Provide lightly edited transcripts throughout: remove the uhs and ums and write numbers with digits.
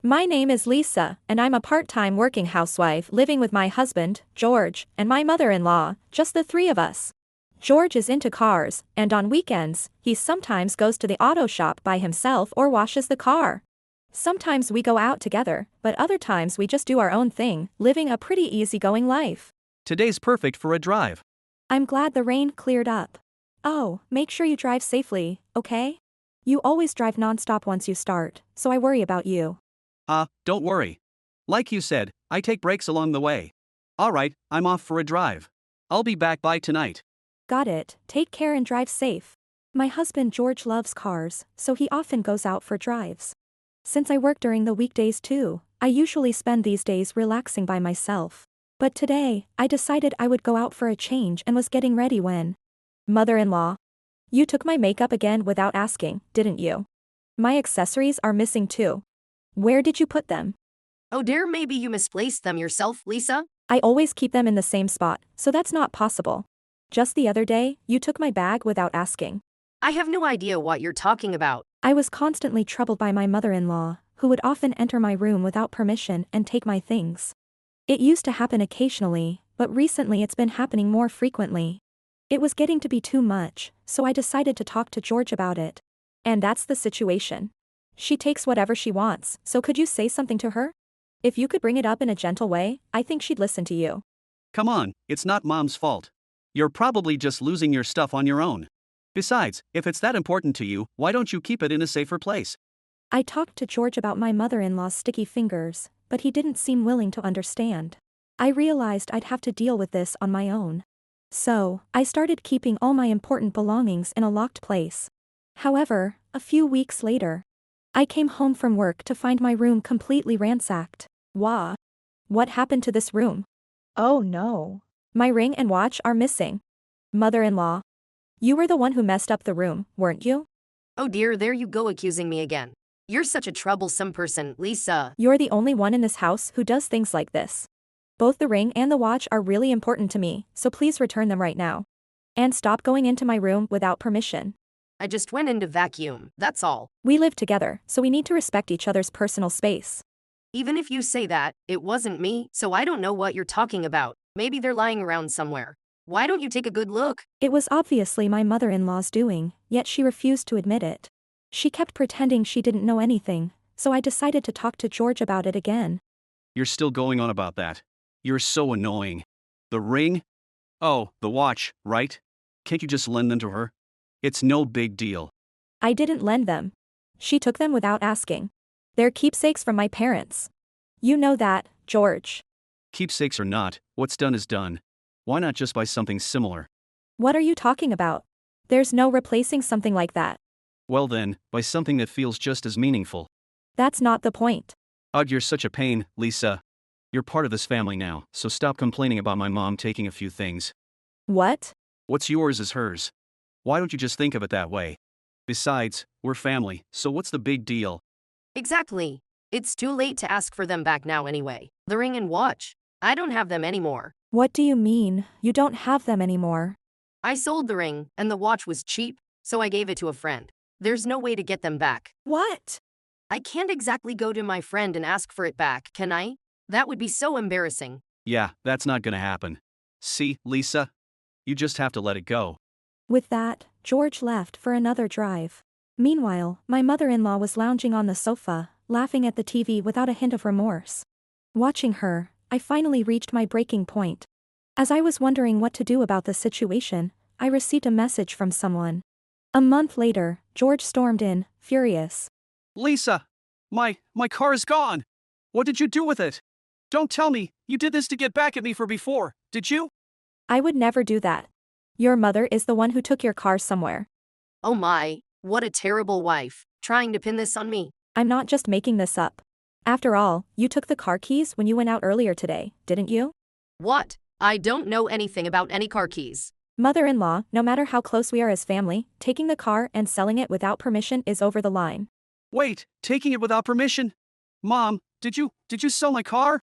My name is Lisa, and I'm a part-time working housewife living with my husband, George, and my mother-in-law, just the three of us. George is into cars, and on weekends, he sometimes goes to the auto shop by himself or washes the car. Sometimes we go out together, but other times we just do our own thing, living a pretty easygoing life. Today's perfect for a drive. I'm glad the rain cleared up. Oh, make sure you drive safely, okay? You always drive nonstop once you start, so I worry about you. Don't worry. Like you said, I take breaks along the way. Alright, I'm off for a drive. I'll be back by tonight. Got it, take care and drive safe. My husband George loves cars, so he often goes out for drives. Since I work during the weekdays too, I usually spend these days relaxing by myself. But today, I decided I would go out for a change and was getting ready when. Mother-in-law. You took my makeup again without asking, didn't you? My accessories are missing too. Where did you put them? Oh dear, maybe you misplaced them yourself, Lisa? I always keep them in the same spot, so that's not possible. Just the other day, you took my bag without asking. I have no idea what you're talking about. I was constantly troubled by my mother-in-law, who would often enter my room without permission and take my things. It used to happen occasionally, but recently it's been happening more frequently. It was getting to be too much, so I decided to talk to George about it. And that's the situation. She takes whatever she wants, so could you say something to her? If you could bring it up in a gentle way, I think she'd listen to you. Come on, it's not Mom's fault. You're probably just losing your stuff on your own. Besides, if it's that important to you, why don't you keep it in a safer place? I talked to George about my mother-in-law's sticky fingers, but he didn't seem willing to understand. I realized I'd have to deal with this on my own. So, I started keeping all my important belongings in a locked place. However, a few weeks later, I came home from work to find my room completely ransacked. Wah! What happened to this room? Oh no. My ring and watch are missing. Mother-in-law. You were the one who messed up the room, weren't you? Oh dear, there you go accusing me again. You're such a troublesome person, Lisa. You're the only one in this house who does things like this. Both the ring and the watch are really important to me, so please return them right now. And stop going into my room without permission. I just went in to vacuum, that's all. We live together, so we need to respect each other's personal space. Even if you say that, it wasn't me, so I don't know what you're talking about. Maybe they're lying around somewhere. Why don't you take a good look? It was obviously my mother-in-law's doing, yet she refused to admit it. She kept pretending she didn't know anything, so I decided to talk to George about it again. You're still going on about that. You're so annoying. The ring? Oh, the watch, right? Can't you just lend them to her? It's no big deal. I didn't lend them. She took them without asking. They're keepsakes from my parents. You know that, George. Keepsakes or not, what's done is done. Why not just buy something similar? What are you talking about? There's no replacing something like that. Well then, buy something that feels just as meaningful. That's not the point. Ugh, you're such a pain, Lisa. You're part of this family now, so stop complaining about my mom taking a few things. What? What's yours is hers. Why don't you just think of it that way? Besides, we're family, so what's the big deal? Exactly. It's too late to ask for them back now anyway. The ring and watch. I don't have them anymore. What do you mean, you don't have them anymore? I sold the ring, and the watch was cheap, so I gave it to a friend. There's no way to get them back. What? I can't exactly go to my friend and ask for it back, can I? That would be so embarrassing. Yeah, that's not gonna happen. See, Lisa? You just have to let it go. With that, George left for another drive. Meanwhile, my mother-in-law was lounging on the sofa, laughing at the TV without a hint of remorse. Watching her, I finally reached my breaking point. As I was wondering what to do about the situation, I received a message from someone. A month later, George stormed in, furious. Lisa! My car is gone! What did you do with it? Don't tell me, you did this to get back at me for before, did you? I would never do that. Your mother is the one who took your car somewhere. Oh my, what a terrible wife, trying to pin this on me. I'm not just making this up. After all, you took the car keys when you went out earlier today, didn't you? What? I don't know anything about any car keys. Mother-in-law, no matter how close we are as family, taking the car and selling it without permission is over the line. Wait, taking it without permission? Mom, did you sell my car?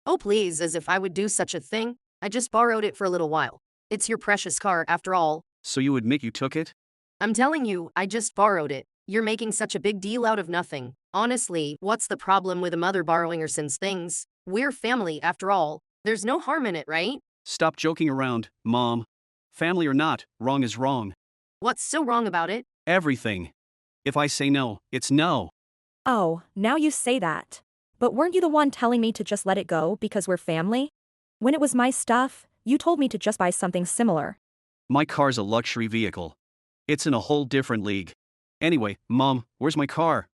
Oh please, as if I would do such a thing. I just borrowed it for a little while. It's your precious car after all. So you admit you took it? I'm telling you, I just borrowed it. You're making such a big deal out of nothing. Honestly, what's the problem with a mother borrowing her son's things? We're family after all. There's no harm in it, right? Stop joking around, Mom. Family or not, wrong is wrong. What's so wrong about it? Everything. If I say no, it's no. Oh, now you say that. But weren't you the one telling me to just let it go because we're family? When it was my stuff, you told me to just buy something similar. My car's a luxury vehicle. It's in a whole different league. Anyway, Mom, where's my car?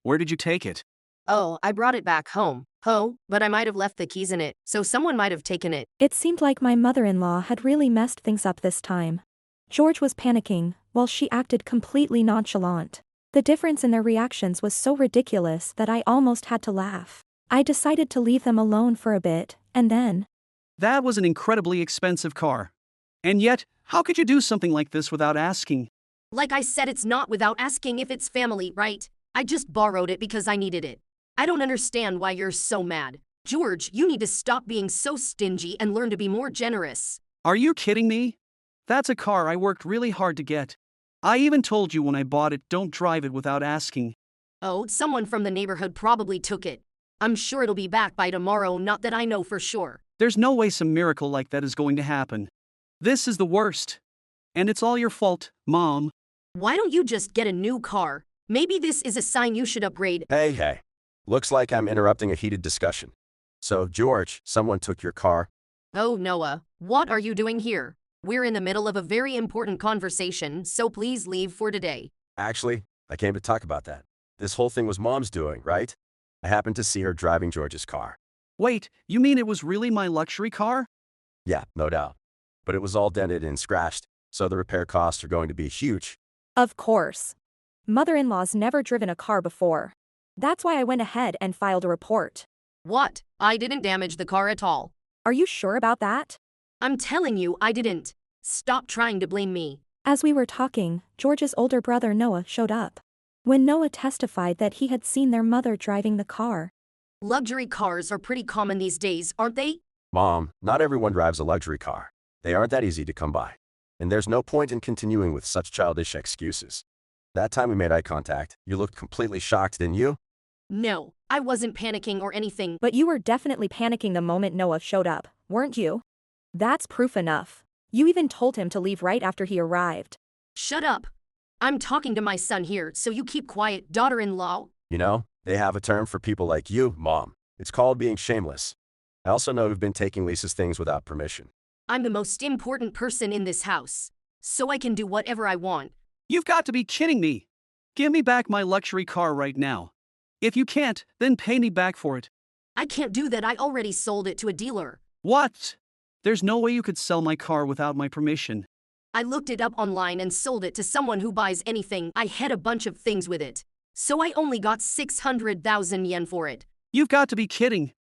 Where did you take it? Oh, I brought it back home. But I might have left the keys in it, so someone might have taken it. It seemed like my mother-in-law had really messed things up this time. George was panicking, while she acted completely nonchalant. The difference in their reactions was so ridiculous that I almost had to laugh. I decided to leave them alone for a bit, and then… That was an incredibly expensive car. And yet, how could you do something like this without asking? Like I said, it's not without asking if it's family, right? I just borrowed it because I needed it. I don't understand why you're so mad. George, you need to stop being so stingy and learn to be more generous. Are you kidding me? That's a car I worked really hard to get. I even told you when I bought it, don't drive it without asking. Oh, someone from the neighborhood probably took it. I'm sure it'll be back by tomorrow, not that I know for sure. There's no way some miracle like that is going to happen. This is the worst. And it's all your fault, Mom. Why don't you just get a new car? Maybe this is a sign you should upgrade. Hey. Looks like I'm interrupting a heated discussion. So, George, someone took your car? Oh, Noah, what are you doing here? We're in the middle of a very important conversation, so please leave for today. Actually, I came to talk about that. This whole thing was Mom's doing, right? I happened to see her driving George's car. Wait, you mean it was really my luxury car? Yeah, no doubt. But it was all dented and scratched, so the repair costs are going to be huge. Of course. Mother-in-law's never driven a car before. That's why I went ahead and filed a report. What? I didn't damage the car at all. Are you sure about that? I'm telling you, I didn't. Stop trying to blame me. As we were talking, George's older brother Noah showed up. When Noah testified that he had seen their mother driving the car. Luxury cars are pretty common these days, aren't they? Mom, not everyone drives a luxury car. They aren't that easy to come by. And there's no point in continuing with such childish excuses. That time we made eye contact, you looked completely shocked, didn't you? No, I wasn't panicking or anything. But you were definitely panicking the moment Noah showed up, weren't you? That's proof enough. You even told him to leave right after he arrived. Shut up. I'm talking to my son here, so you keep quiet, daughter-in-law. You know, they have a term for people like you, Mom. It's called being shameless. I also know you've been taking Lisa's things without permission. I'm the most important person in this house, so I can do whatever I want. You've got to be kidding me. Give me back my luxury car right now. If you can't, then pay me back for it. I can't do that. I already sold it to a dealer. What? There's no way you could sell my car without my permission. I looked it up online and sold it to someone who buys anything. I had a bunch of things with it. So I only got 600,000 yen for it. You've got to be kidding.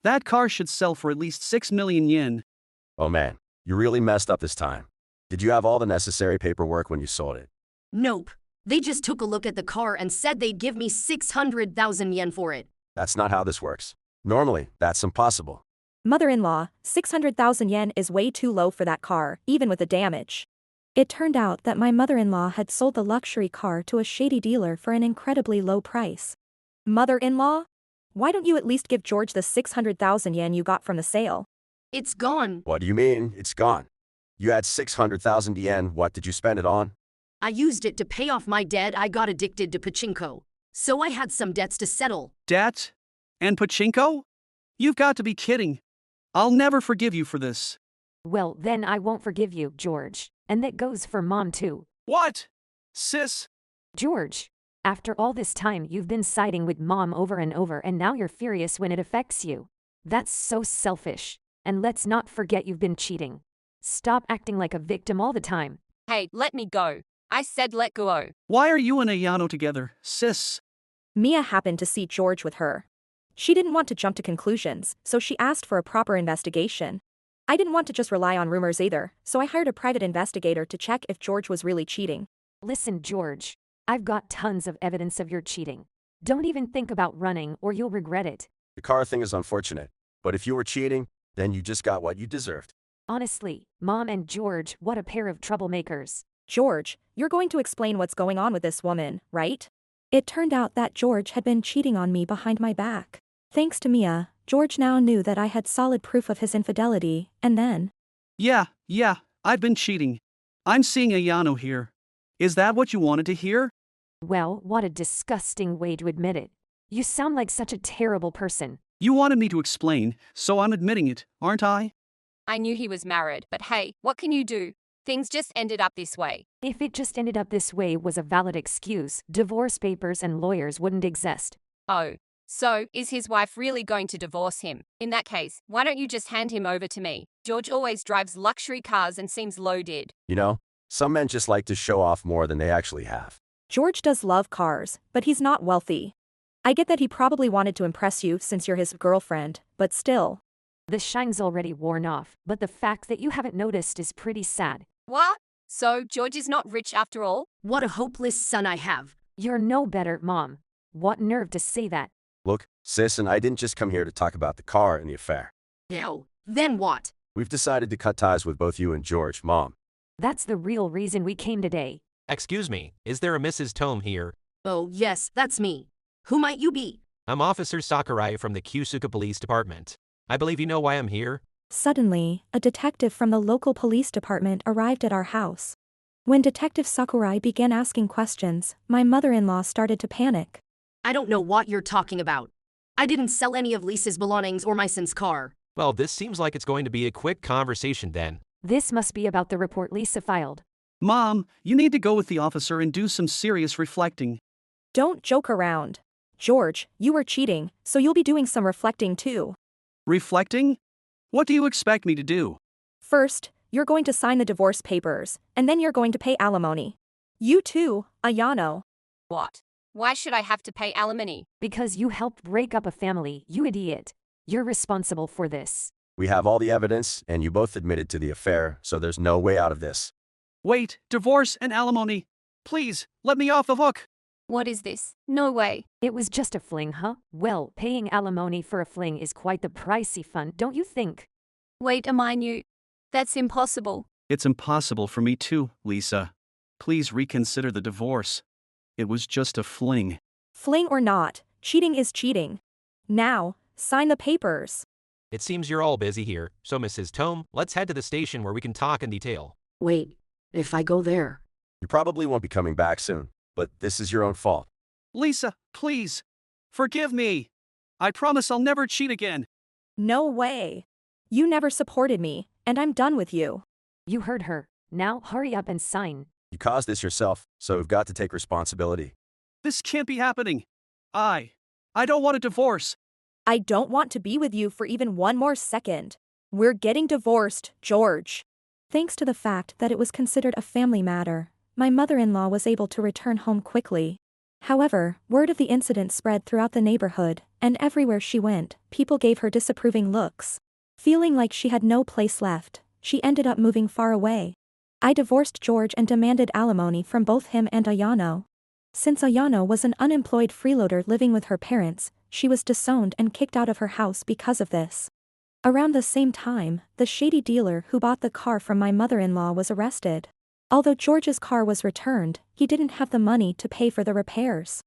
That car should sell for at least 6 million yen. Oh man, you really messed up this time. Did you have all the necessary paperwork when you sold it? Nope. They just took a look at the car and said they'd give me 600,000 yen for it. That's not how this works. Normally, that's impossible. Mother-in-law, 600,000 yen is way too low for that car, even with the damage. It turned out that my mother-in-law had sold the luxury car to a shady dealer for an incredibly low price. Mother-in-law? Why don't you at least give George the 600,000 yen you got from the sale? It's gone. What do you mean, it's gone? You had 600,000 yen, what did you spend it on? I used it to pay off my debt. I got addicted to pachinko. So I had some debts to settle. Debt? And pachinko? You've got to be kidding. I'll never forgive you for this. Well, then I won't forgive you, George. And that goes for Mom too. What? Sis? George, after all this time you've been siding with Mom over and over and now you're furious when it affects you. That's so selfish. And let's not forget you've been cheating. Stop acting like a victim all the time. Hey, let me go. I said let go. Why are you and Ayano together, sis? Mia happened to see George with her. She didn't want to jump to conclusions, so she asked for a proper investigation. I didn't want to just rely on rumors either, so I hired a private investigator to check if George was really cheating. Listen, George, I've got tons of evidence of your cheating. Don't even think about running or you'll regret it. The car thing is unfortunate, but if you were cheating, then you just got what you deserved. Honestly, Mom and George, what a pair of troublemakers. George, you're going to explain what's going on with this woman, right? It turned out that George had been cheating on me behind my back. Thanks to Mia, George now knew that I had solid proof of his infidelity, and then, Yeah, I've been cheating. I'm seeing Ayano here. Is that what you wanted to hear? Well, what a disgusting way to admit it. You sound like such a terrible person. You wanted me to explain, so I'm admitting it, aren't I? I knew he was married, but hey, what can you do? Things just ended up this way. If it just ended up this way was a valid excuse, divorce papers and lawyers wouldn't exist. Oh, so is his wife really going to divorce him? In that case, why don't you just hand him over to me? George always drives luxury cars and seems loaded. You know, some men just like to show off more than they actually have. George does love cars, but he's not wealthy. I get that he probably wanted to impress you since you're his girlfriend, but still. The shine's already worn off, but the fact that you haven't noticed is pretty sad. What? So George is not rich after all? What a hopeless son I have. You're no better, Mom. What nerve to say that? Look, sis and I didn't just come here to talk about the car and the affair. Hell, then what? We've decided to cut ties with both you and George, Mom. That's the real reason we came today. Excuse me, is there a Mrs. Tome here? Oh, yes, that's me. Who might you be? I'm Officer Sakurai from the Kyusuka Police Department. I believe you know why I'm here. Suddenly, a detective from the local police department arrived at our house. When Detective Sakurai began asking questions, my mother-in-law started to panic. I don't know what you're talking about. I didn't sell any of Lisa's belongings or my son's car. Well, this seems like it's going to be a quick conversation then. This must be about the report Lisa filed. Mom, you need to go with the officer and do some serious reflecting. Don't joke around. George, you were cheating, so you'll be doing some reflecting too. Reflecting? What do you expect me to do? First, you're going to sign the divorce papers, and then you're going to pay alimony. You too, Ayano. What? Why should I have to pay alimony? Because you helped break up a family, you idiot. You're responsible for this. We have all the evidence, and you both admitted to the affair, so there's no way out of this. Wait, divorce and alimony. Please, let me off the hook. What is this? No way. It was just a fling, huh? Well, paying alimony for a fling is quite the pricey fun, don't you think? Wait, am I new? That's impossible. It's impossible for me too, Lisa. Please reconsider the divorce. It was just a fling. Fling or not, cheating is cheating. Now, sign the papers. It seems you're all busy here, so Mrs. Tome, let's head to the station where we can talk in detail. Wait, if I go there. You probably won't be coming back soon, but this is your own fault. Lisa, please. Forgive me. I promise I'll never cheat again. No way. You never supported me, and I'm done with you. You heard her. Now hurry up and sign. You caused this yourself, so you've got to take responsibility. This can't be happening. I don't want a divorce. I don't want to be with you for even one more second. We're getting divorced, George. Thanks to the fact that it was considered a family matter, my mother-in-law was able to return home quickly. However, word of the incident spread throughout the neighborhood, and everywhere she went, people gave her disapproving looks. Feeling like she had no place left, she ended up moving far away. I divorced George and demanded alimony from both him and Ayano. Since Ayano was an unemployed freeloader living with her parents, she was disowned and kicked out of her house because of this. Around the same time, the shady dealer who bought the car from my mother-in-law was arrested. Although George's car was returned, he didn't have the money to pay for the repairs.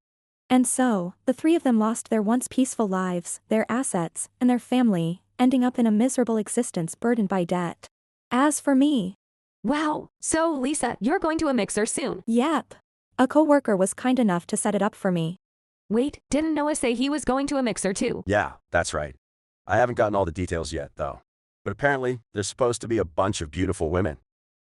And so, the three of them lost their once peaceful lives, their assets, and their family, ending up in a miserable existence burdened by debt. As for me, Wow, so Lisa, you're going to a mixer soon. yep. A coworker was kind enough to set it up for me. Wait, didn't Noah say he was going to a mixer too? Yeah, that's right. I haven't gotten all the details yet, though. But apparently, there's supposed to be a bunch of beautiful women.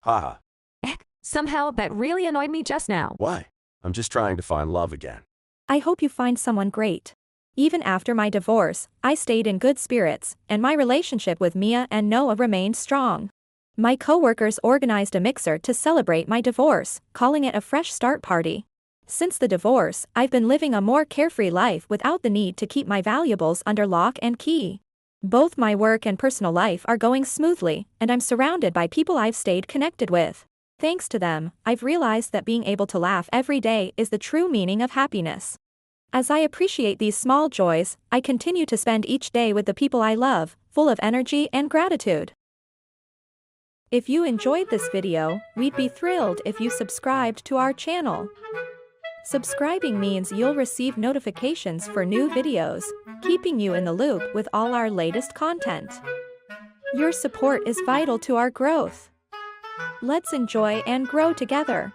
Haha. Heck, somehow that really annoyed me just now. Why? I'm just trying to find love again. I hope you find someone great. Even after my divorce, I stayed in good spirits, and my relationship with Mia and Noah remained strong. My coworkers organized a mixer to celebrate my divorce, calling it a fresh start party. Since the divorce, I've been living a more carefree life without the need to keep my valuables under lock and key. Both my work and personal life are going smoothly, and I'm surrounded by people I've stayed connected with. Thanks to them, I've realized that being able to laugh every day is the true meaning of happiness. As I appreciate these small joys, I continue to spend each day with the people I love, full of energy and gratitude. If you enjoyed this video, we'd be thrilled if you subscribed to our channel. Subscribing means you'll receive notifications for new videos, keeping you in the loop with all our latest content. Your support is vital to our growth. Let's enjoy and grow together.